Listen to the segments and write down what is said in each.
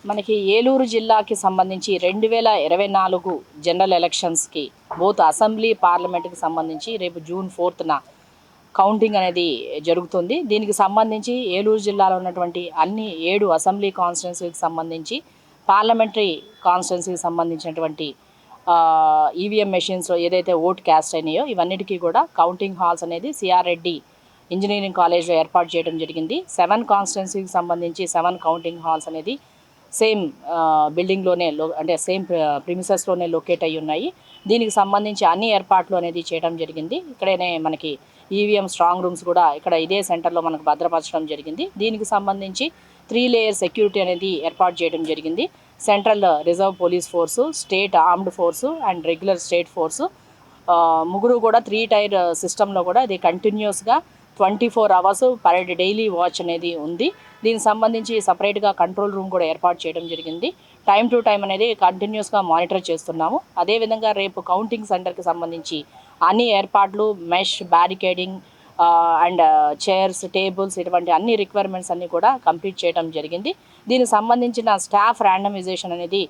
మనకి ఏలూరు జిల్లాకి సంబంధించి 2024 జనరల్ ఎలక్షన్స్కి బోత్ అసెంబ్లీ పార్లమెంట్కి సంబంధించి రేపు జూన్ 4న కౌంటింగ్ అనేది జరుగుతుంది. దీనికి సంబంధించి ఏలూరు జిల్లాలో ఉన్నటువంటి అన్ని 7 అసెంబ్లీ కాన్స్టిట్యున్సీకి సంబంధించి పార్లమెంటరీ కాన్స్టిట్యున్సీకి సంబంధించినటువంటి ఈవీఎం మెషిన్స్ ఏదైతే ఓట్ క్యాస్ట్ అయినాయో ఇవన్నిటికీ కూడా కౌంటింగ్ హాల్స్ అనేది సిఆర్ రెడ్డి ఇంజనీరింగ్ కాలేజ్లో ఏర్పాటు చేయడం జరిగింది. 7 కాన్స్టిట్యున్సీకి సంబంధించి 7 కౌంటింగ్ హాల్స్ అనేది సేమ్ బిల్డింగ్లోనే అంటే సేమ్ ప్రిమిసెస్లోనే లొకేట్ అయ్యి ఉన్నాయి. దీనికి సంబంధించి అన్ని ఏర్పాట్లు అనేది చేయడం జరిగింది. ఇక్కడనే మనకి ఈవీఎం స్ట్రాంగ్ రూమ్స్ కూడా ఇక్కడ ఇదే సెంటర్లో మనకు భద్రపరచడం జరిగింది. దీనికి సంబంధించి 3 లేయర్ సెక్యూరిటీ అనేది ఏర్పాటు చేయడం జరిగింది. Central reserve police force, state armed force and regular state force ముగ్గురు కూడా 3 టైర్ సిస్టంలో కూడా ఇది కంటిన్యూస్గా 24 అవర్స్ పర్ డైలీ వాచ్ అనేది ఉంది. దీనికి సంబంధించి సపరేట్గా కంట్రోల్ రూమ్ కూడా ఏర్పాటు చేయడం జరిగింది. టైం టు టైం అనేది కంటిన్యూస్గా మానిటర్ చేస్తున్నాము. అదేవిధంగా రేపు కౌంటింగ్ సెంటర్కి సంబంధించి అన్ని ఏర్పాట్లు mesh barricading and chairs tables ఇటువంటి అన్ని రిక్వైర్మెంట్స్ అన్నీ కూడా కంప్లీట్ చేయడం జరిగింది. దీనికి సంబంధించిన స్టాఫ్ ర్యాండమైజేషన్ అనేది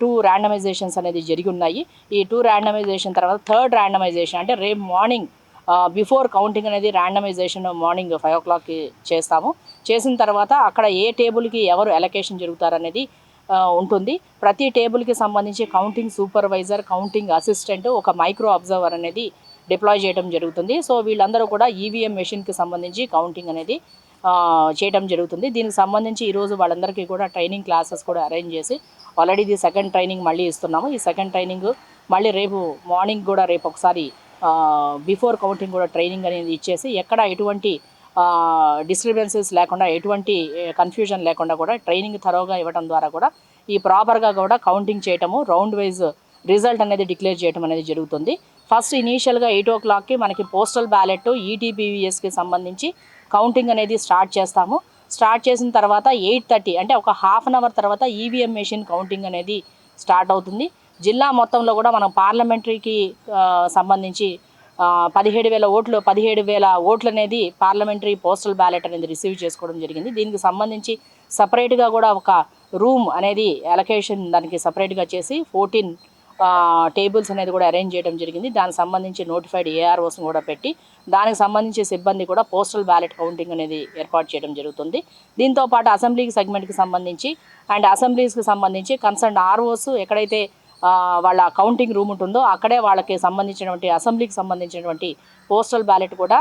2 ర్యాండమైజేషన్స్ అనేది జరిగి ఉన్నాయి. ఈ 2 ర్యాండమైజేషన్ తర్వాత 3rd ర్యాండమైజేషన్ అంటే రేపు మార్నింగ్ బిఫోర్ కౌంటింగ్ అనేది ర్యాండమైజేషన్ మార్నింగ్ 5 o'clockకి చేస్తాము. చేసిన తర్వాత అక్కడ ఏ టేబుల్కి ఎవరు అలొకేషన్ జరుగుతారనేది ఉంటుంది. ప్రతి టేబుల్కి సంబంధించి కౌంటింగ్ సూపర్వైజర్, కౌంటింగ్ అసిస్టెంట్, ఒక మైక్రో అబ్జర్వర్ అనేది డిప్లాయ్ చేయడం జరుగుతుంది. సో వీళ్ళందరూ కూడా ఈవీఎం మెషిన్కి సంబంధించి కౌంటింగ్ అనేది చేయడం జరుగుతుంది. దీనికి సంబంధించి ఈరోజు వాళ్ళందరికీ కూడా ట్రైనింగ్ క్లాసెస్ కూడా అరేంజ్ చేసి ఆల్రెడీ ఇది 2nd ట్రైనింగ్ మళ్ళీ ఇస్తున్నాము. ఈ 2nd ట్రైనింగ్ మళ్ళీ రేపు మార్నింగ్ కూడా రేపు ఒకసారి బిఫోర్ కౌంటింగ్ కూడా ట్రైనింగ్ అనేది ఇచ్చేసి ఎక్కడ ఎటువంటి డిస్టర్బెన్సెస్ లేకుండా ఎటువంటి కన్ఫ్యూజన్ లేకుండా కూడా ట్రైనింగ్ థరోగా ఇవ్వడం ద్వారా కూడా ఈ ప్రాపర్గా కూడా కౌంటింగ్ చేయటము, రౌండ్ వైజ్ రిజల్ట్ అనేది డిక్లేర్ చేయడం అనేది జరుగుతుంది. ఫస్ట్ ఇనీషియల్గా 8 o'clockకి మనకి పోస్టల్ బ్యాలెట్ ఈటీపీవీఎస్కి సంబంధించి కౌంటింగ్ అనేది స్టార్ట్ చేస్తాము. స్టార్ట్ చేసిన తర్వాత 8:30 అంటే ఒక హాఫ్ అన్ అవర్ తర్వాత ఈవీఎం మెషిన్ కౌంటింగ్ అనేది స్టార్ట్ అవుతుంది. జిల్లా మొత్తంలో కూడా మనం పార్లమెంటరీకి సంబంధించి 17,000 ఓట్లు అనేది పార్లమెంటరీ పోస్టల్ బ్యాలెట్ అనేది రిసీవ్ చేసుకోవడం జరిగింది. దీనికి సంబంధించి సపరేట్గా కూడా ఒక రూమ్ అనేది అలొకేషన్ దానికి సపరేట్గా చేసి 14 టేబుల్స్ అనేది కూడా అరేంజ్ చేయడం జరిగింది. దానికి సంబంధించి నోటిఫైడ్ ఏఆర్ఓస్ని కూడా పెట్టి దానికి సంబంధించి సిబ్బంది కూడా పోస్టల్ బ్యాలెట్ కౌంటింగ్ అనేది ఏర్పాటు చేయడం జరుగుతుంది. దీంతోపాటు అసెంబ్లీకి సెగ్మెంట్కి సంబంధించి అండ్ అసెంబ్లీస్కి సంబంధించి కన్సర్న్ ఆర్ఓస్ ఎక్కడైతే వాళ్ళ కౌంటింగ్ రూమ్ ఉంటుందో అక్కడే వాళ్ళకి సంబంధించినటువంటి అసెంబ్లీకి సంబంధించినటువంటి పోస్టల్ బ్యాలెట్ కూడా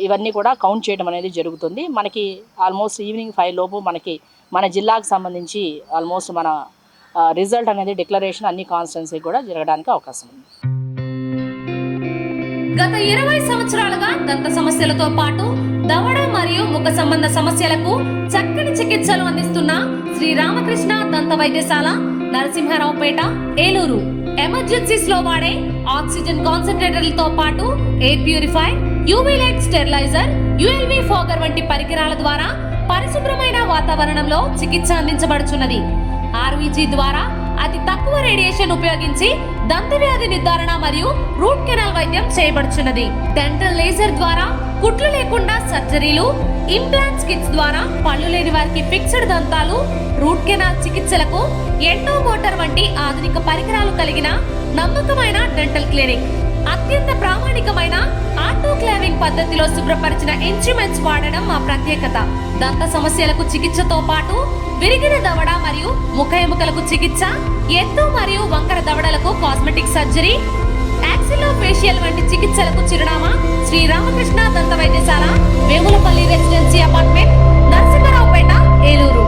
ఇవన్నీ కూడా కౌంట్ చేయడం అనేది జరుగుతుంది. మనకి ఆల్మోస్ట్ ఈవినింగ్ 5 లోపు మనకి మన జిల్లాకు సంబంధించి ఆల్మోస్ట్ మన రిజల్ట్ అనేది డిక్లరేషన్ అన్ని కాన్స్టిట్యున్సీ కూడా జరగడానికి అవకాశం ఉంది. గత 20 సంవత్సరాలుగా దంత సమస్యలతో పాటు దవడ మరియు ముఖ సంబంధ సమస్యలకు చక్కని చికిత్సలు అందిస్తున్న శ్రీ రామకృష్ణ దంత వైద్యశాల, నరసింహారావుపేట, ఏలూరు. ఎమర్జెన్సీస్ లో వాడే ఆక్సిజన్ కాన్సంట్రేటర్లతో పాటు air purify, UV light steriliser, ULV fogger వంటి పరికరాల ద్వారా పరిశుభ్రమైన వాతావరణంలో చికిత్స అందించబడుచున్నది. ఆర్వీజీ ద్వారా అతి తక్కువ రేడియేషన్ ఉపయోగించి దంత వ్యాధి నిర్ధారణ మరియు రూట్ కెనాల్ వైద్యం చేయబడుచున్నది. డెంటల్ లేజర్ ద్వారా కుట్లు లేకుండా సర్జరీలు, ఇంప్లాంట్స్ కిట్స్ ద్వారా పళ్ళు లేని వారికి ఫిక్స్డ్ దంతాలు, రూట్ కెనాల్ చికిత్సలకు ఎండో మోటార్ వంటి ఆధునిక పరికరాలు కలిగిన నమ్మకమైన డెంటల్ క్లినిక్. అత్యంత ప్రామాణికమైన ఆటోక్లావింగ్ పద్ధతిలో శుభ్రపరిచిన ఇన్స్ట్రుమెంట్స్ వాడడం మా ప్రత్యేకత. దంత సమస్యలకు చికిత్సతో పాటు విరిగిన దవడ మరియు ముఖ ఎముకలకు చికిత్స, ఎత్తు మరియు వంకర దవడలకు కాస్మెటిక్ సర్జరీ, యాక్సిలోఫేషియల్ వంటి చికిత్సలకు చిరునామా శ్రీ రామకృష్ణ దంత వైద్యశాల, వేములపల్లి రెసిడెన్సీ అపార్ట్మెంట్, నరసింహారావుపేట, ఏలూరు.